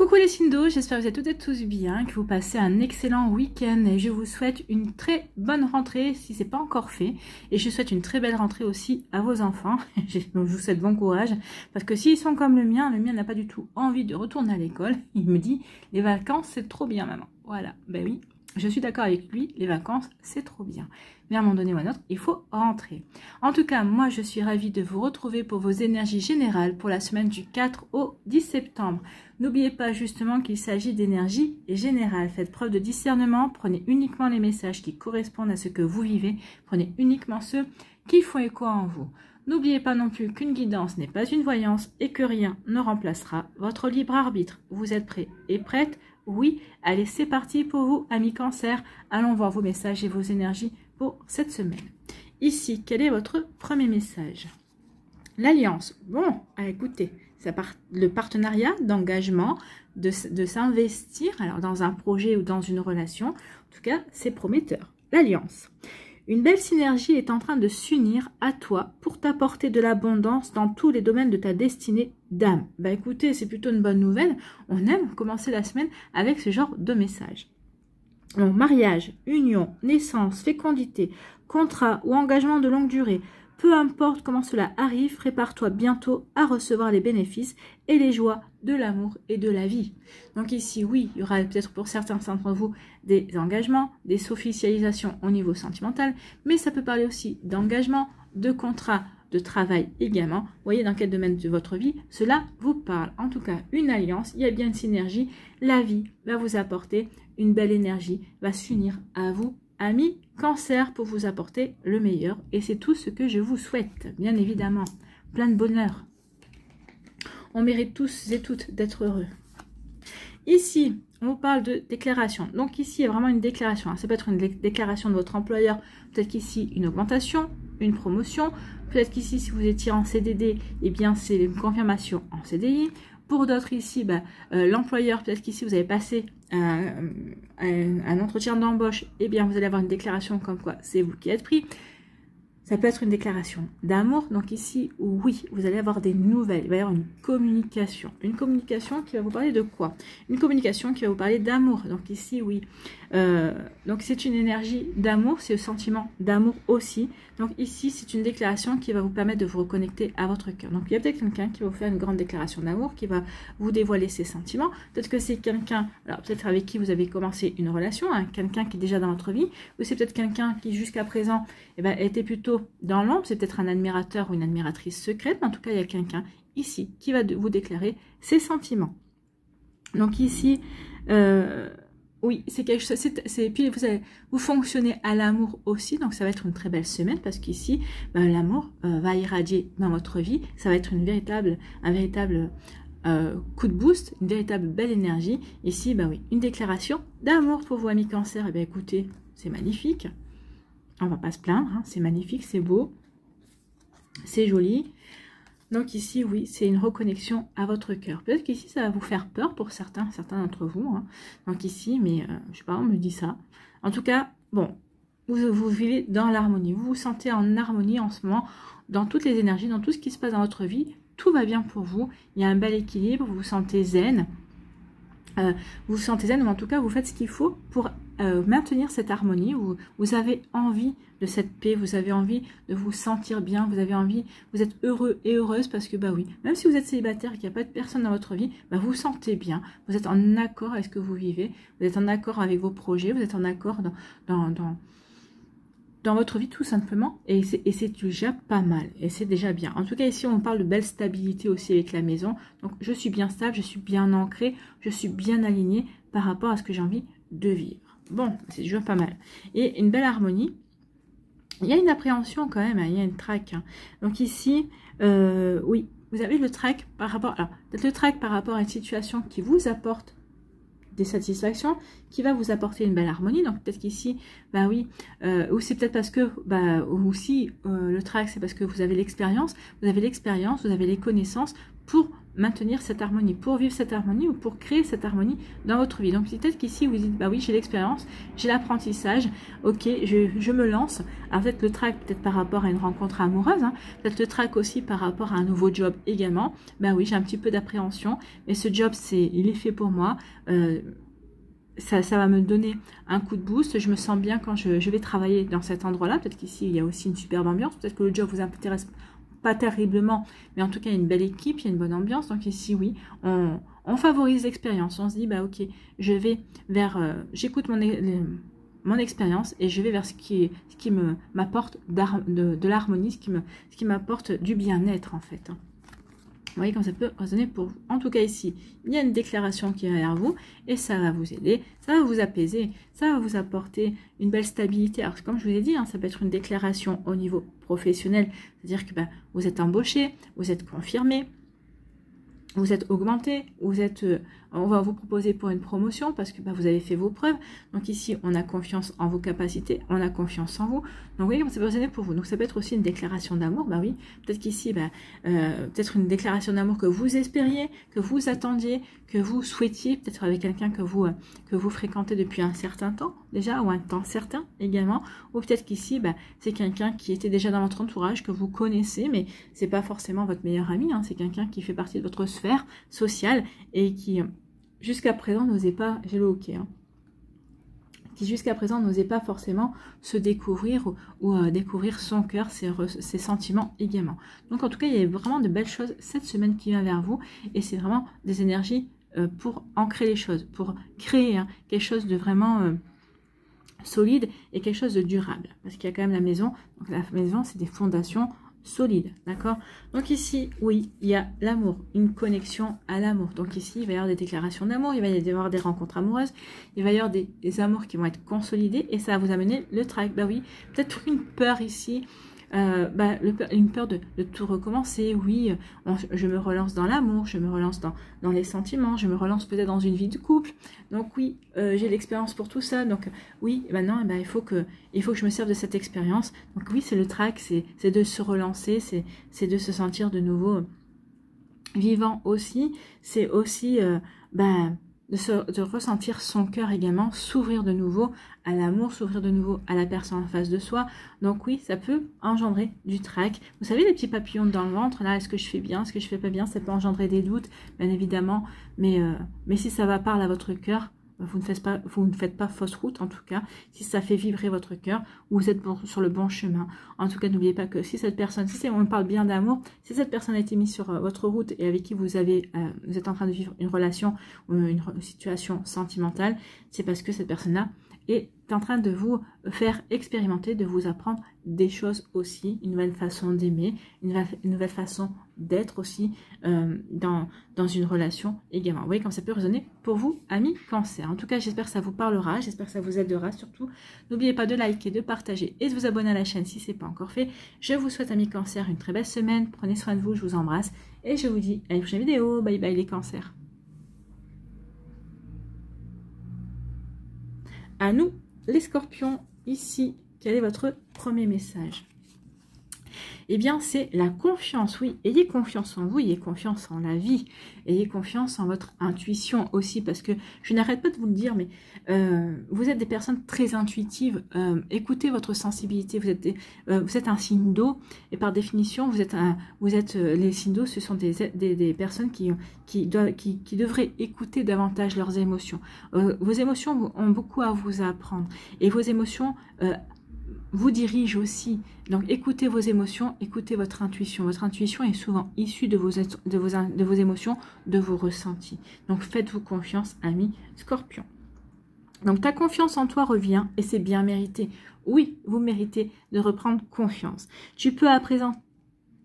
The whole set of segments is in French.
Coucou les signes d'eau, j'espère que vous êtes toutes et tous bien, que vous passez un excellent week-end et je vous souhaite une très bonne rentrée si ce n'est pas encore fait. Et je souhaite une très belle rentrée aussi à vos enfants. Je vous souhaite bon courage parce que s'ils sont comme le mien n'a pas du tout envie de retourner à l'école. Il me dit les vacances c'est trop bien maman. Voilà, ben oui. Je suis d'accord avec lui, les vacances, c'est trop bien. Mais à un moment donné ou à un autre, il faut rentrer. En tout cas, moi, je suis ravie de vous retrouver pour vos énergies générales pour la semaine du 4 au 10 septembre. N'oubliez pas justement qu'il s'agit d'énergie générale. Faites preuve de discernement, prenez uniquement les messages qui correspondent à ce que vous vivez. Prenez uniquement ceux qui font écho en vous. N'oubliez pas non plus qu'une guidance n'est pas une voyance et que rien ne remplacera votre libre arbitre. Vous êtes prêts et prêtes? Oui, allez, c'est parti pour vous, amis cancer. Allons voir vos messages et vos énergies pour cette semaine. Ici, quel est votre premier message? L'alliance. Bon, écoutez, le partenariat d'engagement, de s'investir alors dans un projet ou dans une relation. En tout cas, c'est prometteur. L'alliance. Une belle synergie est en train de s'unir à toi pour t'apporter de l'abondance dans tous les domaines de ta destinée d'âme. Bah écoutez, c'est plutôt une bonne nouvelle. On aime commencer la semaine avec ce genre de message. Donc, mariage, union, naissance, fécondité, contrat ou engagement de longue durée, peu importe comment cela arrive, prépare-toi bientôt à recevoir les bénéfices et les joies de l'amour et de la vie. Donc ici, oui, il y aura peut-être pour certains d'entre vous des engagements, des officialisations au niveau sentimental, mais ça peut parler aussi d'engagement, de contrat, de travail également. Vous voyez dans quel domaine de votre vie cela vous parle. En tout cas, une alliance, il y a bien une synergie. La vie va vous apporter une belle énergie, va s'unir à vous, amis cancer, pour vous apporter le meilleur. Et c'est tout ce que je vous souhaite, bien évidemment. Plein de bonheur. On mérite tous et toutes d'être heureux. Ici, on vous parle de déclaration. Donc ici, il y a vraiment une déclaration. Ça peut être une déclaration de votre employeur. Peut-être qu'ici, une augmentation, une promotion. Peut-être qu'ici, si vous étiez en CDD, eh bien, c'est une confirmation en CDI. Pour d'autres ici, l'employeur, peut-être qu'ici, vous avez passé un entretien d'embauche. Eh bien, vous allez avoir une déclaration comme quoi c'est vous qui êtes pris. Ça peut être une déclaration d'amour. Donc ici, oui, vous allez avoir des nouvelles. Il va y avoir une communication. Une communication qui va vous parler de quoi? Une communication qui va vous parler d'amour. Donc ici, oui. Donc c'est une énergie d'amour. C'est le sentiment d'amour aussi. Donc ici, c'est une déclaration qui va vous permettre de vous reconnecter à votre cœur. Donc il y a peut-être quelqu'un qui va vous faire une grande déclaration d'amour, qui va vous dévoiler ses sentiments. Peut-être que c'est quelqu'un, alors peut-être avec qui vous avez commencé une relation, hein, quelqu'un qui est déjà dans votre vie. Ou c'est peut-être quelqu'un qui jusqu'à présent était plutôt dans l'ombre, c'est peut-être un admirateur ou une admiratrice secrète, mais en tout cas, il y a quelqu'un ici qui va vous déclarer ses sentiments. Donc ici, oui, c'est quelque chose, puis vous fonctionnez à l'amour aussi, donc ça va être une très belle semaine, parce qu'ici, l'amour va irradier dans votre vie, ça va être un véritable coup de boost, une véritable belle énergie. Ici, oui, une déclaration d'amour pour vous, amis cancer. Eh bien, écoutez, c'est magnifique. On va pas se plaindre, hein. C'est magnifique, c'est beau, c'est joli. Donc ici, oui, c'est une reconnexion à votre cœur. Peut-être qu'ici, ça va vous faire peur pour certains d'entre vous. Hein. Donc ici, mais je sais pas, on me dit ça. En tout cas, bon, vous vivez dans l'harmonie. Vous vous sentez en harmonie en ce moment, dans toutes les énergies, dans tout ce qui se passe dans votre vie. Tout va bien pour vous. Il y a un bel équilibre, vous vous sentez zen. Vous vous sentez zen, ou en tout cas, vous faites ce qu'il faut pour maintenir cette harmonie. Vous avez envie de cette paix, vous avez envie de vous sentir bien, vous avez envie, vous êtes heureux et heureuse parce que, oui, même si vous êtes célibataire et qu'il n'y a pas de personne dans votre vie, vous vous sentez bien, vous êtes en accord avec ce que vous vivez, vous êtes en accord avec vos projets, vous êtes en accord dans votre vie tout simplement, et c'est déjà pas mal, et c'est déjà bien. En tout cas ici on parle de belle stabilité aussi avec la maison, donc je suis bien stable, je suis bien ancrée, je suis bien alignée par rapport à ce que j'ai envie de vivre. Bon, c'est déjà pas mal. Et une belle harmonie. Il y a une appréhension quand même, hein, il y a une trac. Hein. Donc ici, oui, vous avez le trac par rapport, alors peut-être le trac par rapport à une situation qui vous apporte des satisfactions, qui va vous apporter une belle harmonie. Donc peut-être qu'ici, oui, ou c'est peut-être parce que, ou si le trac, c'est parce que vous avez l'expérience, vous avez les connaissances pour maintenir cette harmonie, pour vivre cette harmonie ou pour créer cette harmonie dans votre vie. Donc peut-être qu'ici vous dites, bah oui, j'ai l'expérience, j'ai l'apprentissage, ok, je me lance. Alors peut-être le trac, peut-être par rapport à une rencontre amoureuse, hein, peut-être le trac aussi par rapport à un nouveau job également. Bah oui, j'ai un petit peu d'appréhension, mais ce job, il est fait pour moi. Ça va me donner un coup de boost, je me sens bien quand je vais travailler dans cet endroit-là. Peut-être qu'ici, il y a aussi une superbe ambiance, peut-être que le job vous intéresse pas terriblement, mais en tout cas, il y a une belle équipe, il y a une bonne ambiance. Donc ici, oui, on favorise l'expérience. On se dit, bah ok, je vais vers, j'écoute mon expérience et je vais vers ce qui m'apporte de l'harmonie, ce qui m'apporte du bien-être en fait. Vous voyez comme ça peut résonner pour vous. En tout cas ici, il y a une déclaration qui est vers vous et ça va vous aider, ça va vous apaiser, ça va vous apporter une belle stabilité. Alors comme je vous ai dit, hein, ça peut être une déclaration au niveau professionnel, c'est-à-dire que vous êtes embauché, vous êtes confirmé, vous êtes augmenté, on va vous proposer pour une promotion parce que vous avez fait vos preuves. Donc ici, on a confiance en vos capacités, on a confiance en vous. Donc vous voyez comment ça peut résonner pour vous. Donc ça peut être aussi une déclaration d'amour, bah oui. Peut-être qu'ici, peut-être une déclaration d'amour que vous espériez, que vous attendiez, que vous souhaitiez, peut-être avec quelqu'un que vous fréquentez depuis un certain temps déjà, ou un temps certain également. Ou peut-être qu'ici, c'est quelqu'un qui était déjà dans votre entourage, que vous connaissez, mais c'est pas forcément votre meilleur ami, hein, c'est quelqu'un qui fait partie de votre sphère sociale et qui jusqu'à présent n'osait pas, j'ai le hockey, hein, qui jusqu'à présent n'osait pas forcément se découvrir ou découvrir son cœur, ses sentiments également. Donc en tout cas, il y a vraiment de belles choses cette semaine qui vient vers vous et c'est vraiment des énergies pour ancrer les choses, pour créer quelque chose de vraiment solide et quelque chose de durable. Parce qu'il y a quand même la maison, donc la maison c'est des fondations solide, d'accord? Donc ici, oui, il y a l'amour, une connexion à l'amour. Donc ici, il va y avoir des déclarations d'amour, il va y avoir des rencontres amoureuses, il va y avoir des amours qui vont être consolidés et ça va vous amener le trac. Bah oui, peut-être une peur ici, une peur de tout recommencer. Oui, je me relance dans l'amour, je me relance dans les sentiments, je me relance peut-être dans une vie de couple. Donc oui, j'ai l'expérience pour tout ça. Donc oui, maintenant, il faut que je me serve de cette expérience. Donc oui, c'est le trac, c'est de se relancer, c'est de se sentir de nouveau vivant aussi. C'est aussi de ressentir son cœur également, s'ouvrir de nouveau à l'amour, s'ouvrir de nouveau à la personne en face de soi. Donc oui, ça peut engendrer du trac. Vous savez, les petits papillons dans le ventre, là, est-ce que je fais bien, est-ce que je fais pas bien, ça peut engendrer des doutes, bien évidemment. Mais si ça va parler à votre cœur, vous ne faites pas fausse route, en tout cas. Si ça fait vibrer votre cœur, vous êtes sur le bon chemin. En tout cas, n'oubliez pas que si cette personne, on parle bien d'amour, si cette personne a été mise sur votre route et avec qui vous êtes en train de vivre une relation ou une situation sentimentale, c'est parce que cette personne-là est en train de vous faire expérimenter, de vous apprendre des choses aussi, une nouvelle façon d'aimer, une nouvelle façon d'être aussi dans une relation également. Vous voyez comme ça peut résonner pour vous, amis Cancer. En tout cas, j'espère que ça vous parlera, j'espère que ça vous aidera surtout. N'oubliez pas de liker, de partager et de vous abonner à la chaîne si ce n'est pas encore fait. Je vous souhaite, amis Cancer, une très belle semaine. Prenez soin de vous, je vous embrasse et je vous dis à la prochaine vidéo. Bye bye les Cancers. À nous, les Scorpions, ici, quel est votre premier message? Eh bien, c'est la confiance, oui. Ayez confiance en vous, ayez confiance en la vie, ayez confiance en votre intuition aussi, parce que je n'arrête pas de vous le dire, mais vous êtes des personnes très intuitives. Écoutez votre sensibilité. Vous êtes un signe d'eau, et par définition, les signes d'eau, ce sont des personnes qui devraient écouter davantage leurs émotions. Vos émotions ont beaucoup à vous apprendre, et vos émotions vous dirige aussi. Donc écoutez vos émotions, écoutez votre intuition. Votre intuition est souvent issue de vos émotions, de vos ressentis. Donc faites-vous confiance, amis Scorpion. Donc ta confiance en toi revient et c'est bien mérité. Oui, vous méritez de reprendre confiance. Tu peux à présent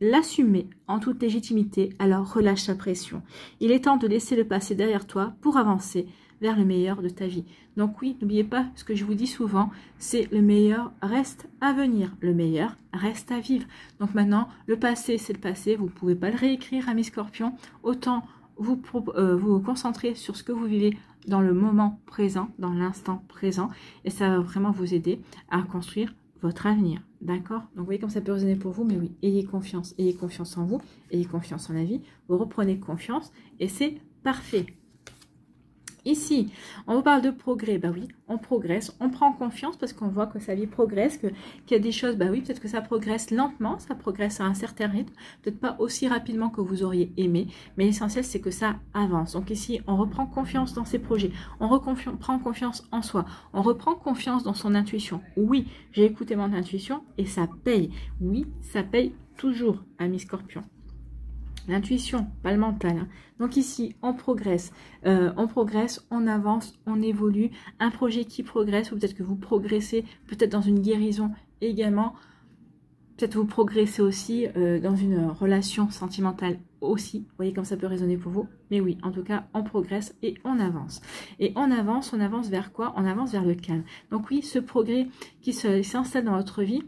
l'assumer en toute légitimité, alors relâche ta pression. Il est temps de laisser le passé derrière toi pour avancer vers le meilleur de ta vie. Donc oui, n'oubliez pas ce que je vous dis souvent, c'est le meilleur reste à venir, le meilleur reste à vivre. Donc maintenant, le passé c'est le passé, vous ne pouvez pas le réécrire, amis Scorpions, autant vous concentrer sur ce que vous vivez dans le moment présent, dans l'instant présent, et ça va vraiment vous aider à construire votre avenir. D'accord? Donc, vous voyez comme ça peut résonner pour vous, mais oui, ayez confiance en vous, ayez confiance en la vie, vous reprenez confiance et c'est parfait. Ici, on vous parle de progrès, bah oui, on progresse, on prend confiance parce qu'on voit que sa vie progresse, qu'il y a des choses, bah oui, peut-être que ça progresse lentement, ça progresse à un certain rythme, peut-être pas aussi rapidement que vous auriez aimé, mais l'essentiel c'est que ça avance. Donc ici, on reprend confiance dans ses projets, on reprend confiance en soi, on reprend confiance dans son intuition. Oui, j'ai écouté mon intuition et ça paye. Oui, ça paye toujours, ami Scorpion. L'intuition, pas le mental. Hein. Donc ici, on progresse, on avance, on évolue. Un projet qui progresse, ou peut-être que vous progressez, peut-être dans une guérison également. Peut-être vous progressez aussi dans une relation sentimentale aussi. Vous voyez comme ça peut résonner pour vous. Mais oui, en tout cas, on progresse et on avance. Et on avance vers quoi? On avance vers le calme. Donc oui, ce progrès qui s'installe dans votre vie,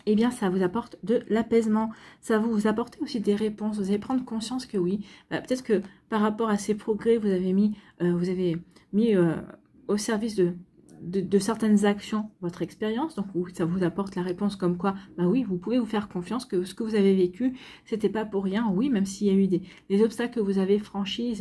eh bien, ça vous apporte de l'apaisement. Ça vous apporte aussi des réponses. Vous allez prendre conscience que oui, peut-être que par rapport à ces progrès, vous avez mis au service de certaines actions votre expérience. Donc, ça vous apporte la réponse comme quoi, bah oui, vous pouvez vous faire confiance que ce que vous avez vécu, c'était pas pour rien. Oui, même s'il y a eu des obstacles que vous avez franchis,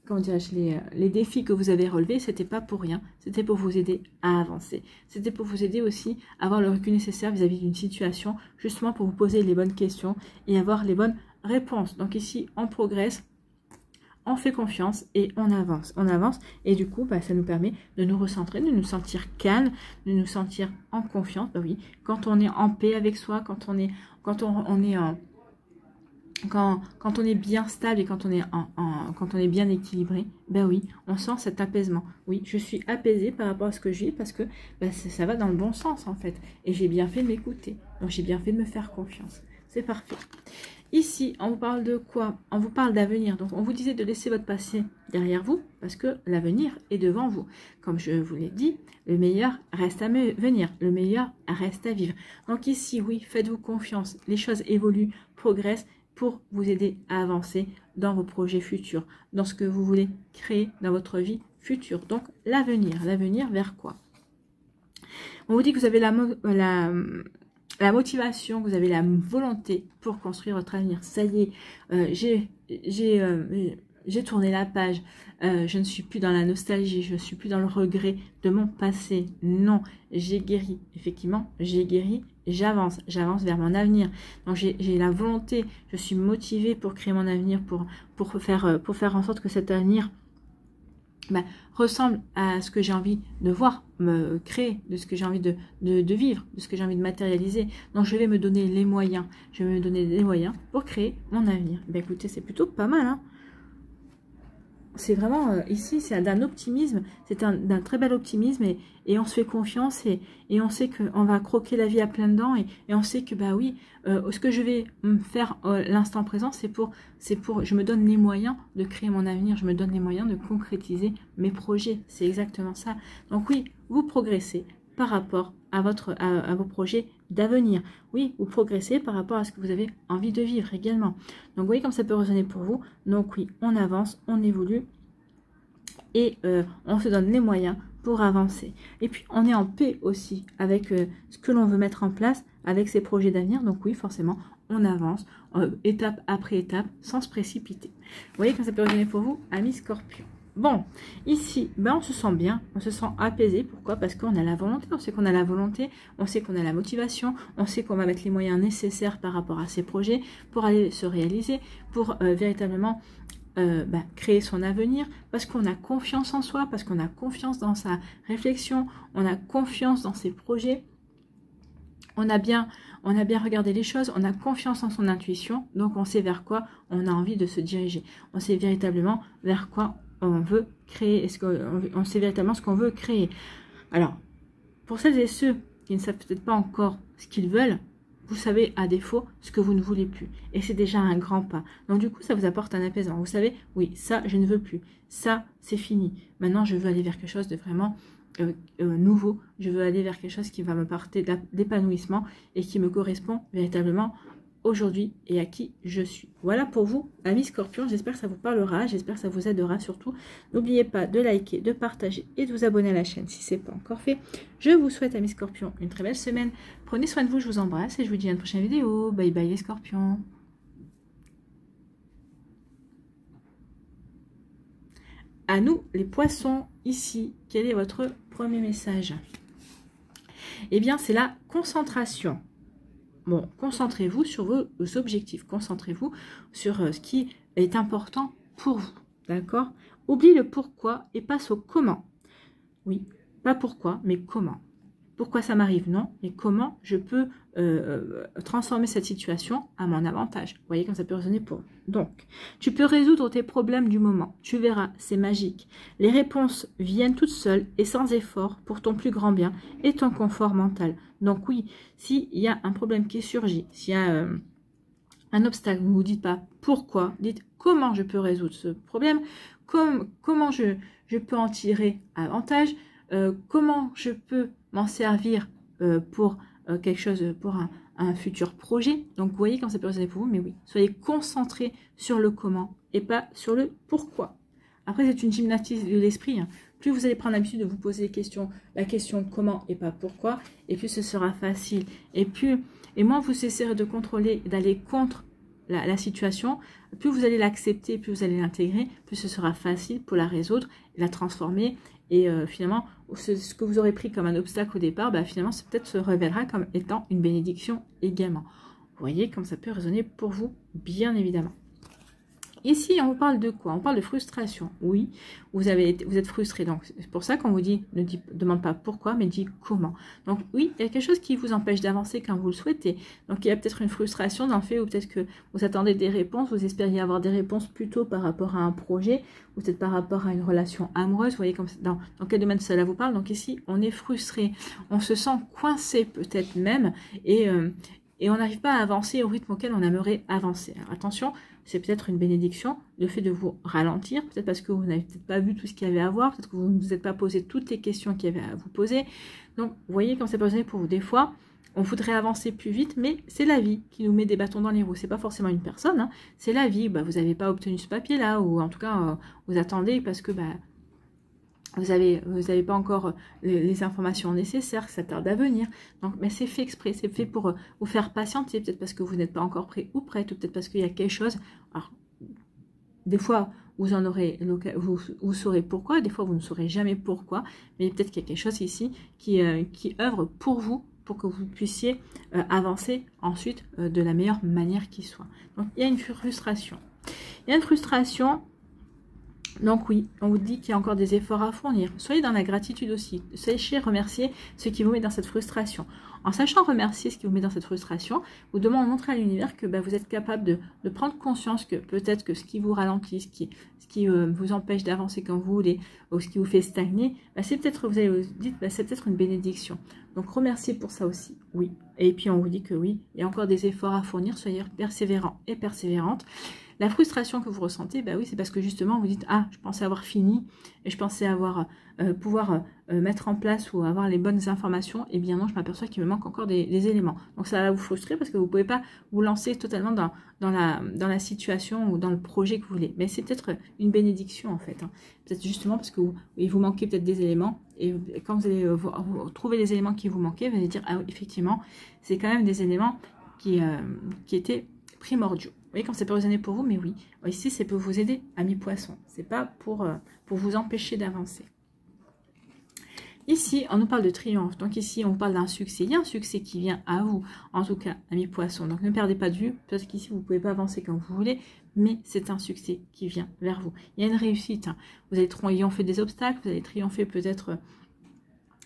comment dirais-je, les défis que vous avez relevés, c'était pas pour rien, c'était pour vous aider à avancer. C'était pour vous aider aussi à avoir le recul nécessaire vis-à-vis d'une situation, justement pour vous poser les bonnes questions et avoir les bonnes réponses. Donc ici, on progresse, on fait confiance et on avance. On avance et du coup, ça nous permet de nous recentrer, de nous sentir calme, de nous sentir en confiance. Bah oui, quand on est en paix avec soi, quand on est bien stable et quand on est bien équilibré, ben oui, on sent cet apaisement. Oui, je suis apaisée par rapport à ce que je vis parce que ça va dans le bon sens en fait. Et j'ai bien fait de m'écouter. Donc j'ai bien fait de me faire confiance. C'est parfait. Ici, on vous parle de quoi? On vous parle d'avenir. Donc on vous disait de laisser votre passé derrière vous parce que l'avenir est devant vous. Comme je vous l'ai dit, le meilleur reste à venir. Le meilleur reste à vivre. Donc ici, oui, faites-vous confiance. Les choses évoluent, progressent, pour vous aider à avancer dans vos projets futurs, dans ce que vous voulez créer dans votre vie future. Donc, l'avenir vers quoi? On vous dit que vous avez la motivation, que vous avez la volonté pour construire votre avenir. Ça y est, j'ai tourné la page, je ne suis plus dans la nostalgie, je ne suis plus dans le regret de mon passé. Non, j'ai guéri, effectivement, j'ai guéri. J'avance vers mon avenir. Donc j'ai la volonté, je suis motivée pour créer mon avenir, pour faire en sorte que cet avenir ressemble à ce que j'ai envie de voir, me créer, de ce que j'ai envie de vivre, de ce que j'ai envie de matérialiser. Donc je vais me donner les moyens, pour créer mon avenir. Écoutez, c'est plutôt pas mal, hein. C'est vraiment, ici, c'est d'un optimisme, c'est d'un très bel optimisme et on se fait confiance et on sait qu'on va croquer la vie à pleines dents et on sait que, oui, ce que je vais faire l'instant présent, c'est pour, je me donne les moyens de créer mon avenir, je me donne les moyens de concrétiser mes projets, c'est exactement ça. Donc oui, vous progressez par rapport à vos projets d'avenir. Oui, vous progressez par rapport à ce que vous avez envie de vivre également. Donc, vous voyez comme ça peut résonner pour vous. Donc, oui, on avance, on évolue et on se donne les moyens pour avancer. Et puis, on est en paix aussi avec ce que l'on veut mettre en place, avec ses projets d'avenir. Donc, oui, forcément, on avance étape après étape sans se précipiter. Vous voyez comme ça peut résonner pour vous, amis Scorpion. Bon, ici, on se sent bien, on se sent apaisé. Pourquoi? Parce qu'on a la volonté, on sait qu'on a la volonté, on sait qu'on a la motivation, on sait qu'on va mettre les moyens nécessaires par rapport à ces projets pour aller se réaliser, pour véritablement créer son avenir, parce qu'on a confiance en soi, parce qu'on a confiance dans sa réflexion, on a confiance dans ses projets. On a bien regardé les choses, on a confiance en son intuition, donc on sait vers quoi on a envie de se diriger. On sait véritablement vers quoi on veut créer, on sait véritablement ce qu'on veut créer. Alors, pour celles et ceux qui ne savent peut-être pas encore ce qu'ils veulent, vous savez à défaut ce que vous ne voulez plus. Et c'est déjà un grand pas. Donc du coup, ça vous apporte un apaisement. Vous savez, oui, ça, je ne veux plus. Ça, c'est fini. Maintenant, je veux aller vers quelque chose de vraiment nouveau. Je veux aller vers quelque chose qui va me porter d'épanouissement et qui me correspond véritablement aujourd'hui et à qui je suis. Voilà pour vous, amis Scorpions. J'espère que ça vous parlera, j'espère que ça vous aidera surtout. N'oubliez pas de liker, de partager et de vous abonner à la chaîne si ce n'est pas encore fait. Je vous souhaite, amis Scorpions, une très belle semaine. Prenez soin de vous, je vous embrasse et je vous dis à une prochaine vidéo. Bye bye les Scorpions. À nous, les poissons, ici, quel est votre premier message? Eh bien, c'est la concentration. Bon, concentrez-vous sur vos objectifs. Concentrez-vous sur ce qui est important pour vous. D'accord? Oublie le pourquoi et passe au comment. Oui, pas pourquoi, mais comment. Pourquoi ça m'arrive? Non, mais comment je peux transformer cette situation à mon avantage. Vous voyez comme ça peut résonner pour vous. Donc, tu peux résoudre tes problèmes du moment. Tu verras, c'est magique. Les réponses viennent toutes seules et sans effort pour ton plus grand bien et ton confort mental. Donc oui, s'il y a un problème qui surgit, s'il y a un obstacle, vous ne vous dites pas pourquoi, dites comment je peux résoudre ce problème, comment je peux en tirer avantage, comment je peux m'en servir pour quelque chose, pour un futur projet. Donc vous voyez quand ça peut résonner pour vous, mais oui, soyez concentrés sur le comment et pas sur le pourquoi. Après c'est une gymnastique de l'esprit, hein. Plus vous allez prendre l'habitude de vous poser la question comment et pas pourquoi, et plus ce sera facile. Et moins vous cesserez de contrôler, d'aller contre la situation, plus vous allez l'accepter, plus vous allez l'intégrer, plus ce sera facile pour la résoudre, la transformer. Et finalement, ce que vous aurez pris comme un obstacle au départ, bah, finalement, ça peut-être se révélera comme étant une bénédiction également. Vous voyez comme ça peut résonner pour vous, bien évidemment. Ici, on vous parle de quoi? On parle de frustration. Oui, vous êtes frustré. Donc, c'est pour ça qu'on vous dit, ne demande pas pourquoi, mais dit comment. Donc, oui, il y a quelque chose qui vous empêche d'avancer quand vous le souhaitez. Donc, il y a peut-être une frustration dans le fait où peut-être que vous attendez des réponses, vous espériez avoir des réponses plutôt par rapport à un projet, ou peut-être par rapport à une relation amoureuse. Vous voyez comme dans quel domaine cela vous parle. Donc, ici, on est frustré. On se sent coincé peut-être même, et on n'arrive pas à avancer au rythme auquel on aimerait avancer. Alors, attention, c'est peut-être une bénédiction, le fait de vous ralentir, peut-être parce que vous n'avez peut-être pas vu tout ce qu'il y avait à voir, peut-être que vous ne vous êtes pas posé toutes les questions qu'il y avait à vous poser. Donc, vous voyez comme c'est posé pour vous. Des fois, on voudrait avancer plus vite, mais c'est la vie qui nous met des bâtons dans les roues. C'est pas forcément une personne, hein, c'est la vie. Bah, vous n'avez pas obtenu ce papier-là, ou en tout cas, vous attendez parce que vous n'avez pas encore les informations nécessaires, que ça tarde à venir. Donc, mais c'est fait exprès, c'est fait pour vous faire patienter, peut-être parce que vous n'êtes pas encore prêt ou prête, ou peut-être parce qu'il y a quelque chose. Alors, des fois, vous saurez pourquoi, des fois, vous ne saurez jamais pourquoi, mais peut-être qu'il y a quelque chose ici qui œuvre pour vous, pour que vous puissiez avancer ensuite de la meilleure manière qui soit. Donc, il y a une frustration. Il y a une frustration. Donc oui, on vous dit qu'il y a encore des efforts à fournir. Soyez dans la gratitude aussi. Sachez remercier ce qui vous met dans cette frustration. En sachant remercier ce qui vous met dans cette frustration, vous devez montrer à l'univers que vous êtes capable de prendre conscience que peut-être que ce qui vous ralentit, ce qui vous empêche d'avancer comme vous voulez, ou ce qui vous fait stagner, c'est peut-être, vous allez vous dire, c'est peut-être une bénédiction. Donc remerciez pour ça aussi, oui. Et puis on vous dit que oui, il y a encore des efforts à fournir, soyez persévérants et persévérantes. La frustration que vous ressentez, oui, c'est parce que justement vous dites « Ah, je pensais avoir fini et je pensais pouvoir mettre en place ou avoir les bonnes informations. » Et bien non, je m'aperçois qu'il me manque encore des éléments. Donc ça va vous frustrer parce que vous ne pouvez pas vous lancer totalement dans la situation ou dans le projet que vous voulez. Mais c'est peut-être une bénédiction en fait. Hein. Peut-être justement parce que vous manquez peut-être des éléments. Et quand vous allez vous trouver les éléments qui vous manquaient, vous allez dire « Ah oui, effectivement, c'est quand même des éléments qui étaient primordiaux. » Vous voyez, quand ça peut résonner pour vous, mais oui. Ici, c'est pour vous aider, amis poissons. C'est pas pour vous empêcher d'avancer. Ici, on nous parle de triomphe. Donc ici, on vous parle d'un succès. Il y a un succès qui vient à vous, en tout cas, amis poissons. Donc ne perdez pas de vue, parce qu'ici, vous ne pouvez pas avancer comme vous voulez, mais c'est un succès qui vient vers vous. Il y a une réussite. Hein. Vous allez triompher des obstacles, vous allez triompher peut-être...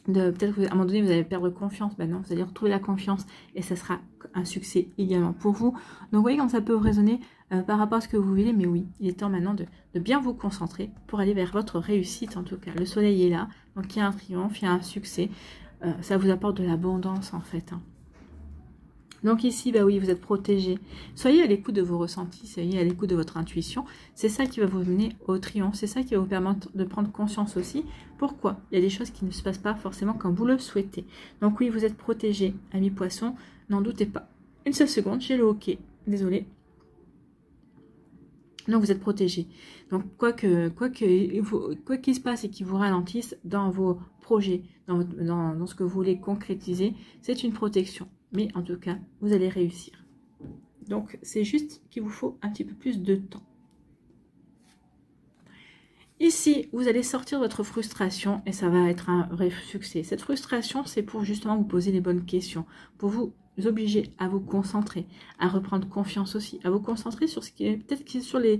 Peut-être qu'à un moment donné, vous allez perdre confiance. Ben non, vous allez retrouver la confiance et ça sera un succès également pour vous. Donc, vous voyez comme ça peut résonner par rapport à ce que vous voulez. Mais oui, il est temps maintenant de bien vous concentrer pour aller vers votre réussite en tout cas. Le soleil est là, donc il y a un triomphe, il y a un succès. Ça vous apporte de l'abondance en fait. Hein. Donc ici, oui, vous êtes protégé. Soyez à l'écoute de vos ressentis, soyez à l'écoute de votre intuition. C'est ça qui va vous mener au triomphe, c'est ça qui va vous permettre de prendre conscience aussi. Pourquoi? Il y a des choses qui ne se passent pas forcément comme vous le souhaitez. Donc oui, vous êtes protégé, amis poissons, n'en doutez pas. Une seule seconde, j'ai le OK. Désolée. Donc vous êtes protégé. Donc quoi qu'il se passe et qui vous ralentisse dans vos projets, dans ce que vous voulez concrétiser, c'est une protection. Mais en tout cas, vous allez réussir. Donc c'est juste qu'il vous faut un petit peu plus de temps. Ici, vous allez sortir votre frustration et ça va être un vrai succès. Cette frustration, c'est pour justement vous poser les bonnes questions, pour vous obliger à vous concentrer, à reprendre confiance aussi, à vous concentrer sur ce qui est peut-être sur les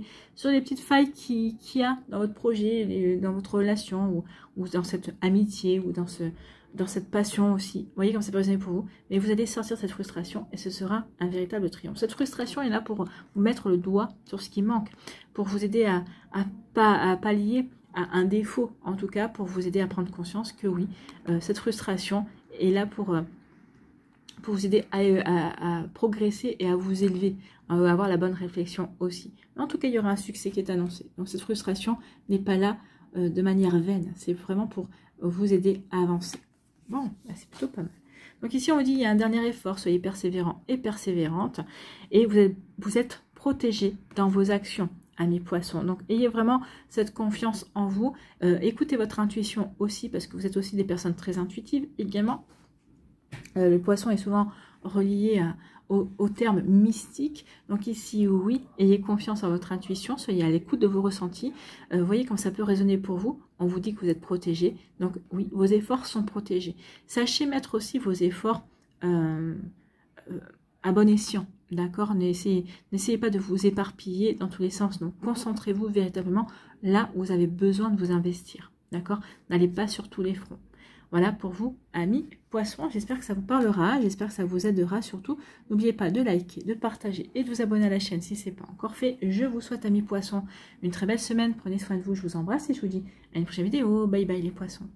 petites failles qu'il y a dans votre projet, dans votre relation ou dans cette amitié ou dans cette passion aussi. Vous voyez comme c'est pas résolu pour vous, mais vous allez sortir cette frustration et ce sera un véritable triomphe. Cette frustration est là pour vous mettre le doigt sur ce qui manque, pour vous aider à pallier à un défaut, en tout cas pour vous aider à prendre conscience que oui, cette frustration est là pour vous aider à progresser et à vous élever, à avoir la bonne réflexion aussi. Mais en tout cas, il y aura un succès qui est annoncé. Donc cette frustration n'est pas là de manière vaine, c'est vraiment pour vous aider à avancer. Bon, bah c'est plutôt pas mal. Donc ici, on dit il y a un dernier effort, soyez persévérant et persévérante, et vous êtes protégé dans vos actions, amis poissons. Donc ayez vraiment cette confiance en vous, écoutez votre intuition aussi, parce que vous êtes aussi des personnes très intuitives également. Le poisson est souvent relié au terme mystique. Donc ici, oui, ayez confiance en votre intuition, soyez à l'écoute de vos ressentis. Voyez comme ça peut résonner pour vous. On vous dit que vous êtes protégé. Donc oui, vos efforts sont protégés. Sachez mettre aussi vos efforts à bon escient. D'accord? N'essayez pas de vous éparpiller dans tous les sens. Donc concentrez-vous véritablement là où vous avez besoin de vous investir. D'accord? N'allez pas sur tous les fronts. Voilà pour vous, amis poissons. J'espère que ça vous parlera. J'espère que ça vous aidera surtout. N'oubliez pas de liker, de partager et de vous abonner à la chaîne si ce n'est pas encore fait. Je vous souhaite, amis poissons, une très belle semaine. Prenez soin de vous. Je vous embrasse et je vous dis à une prochaine vidéo. Bye bye les poissons.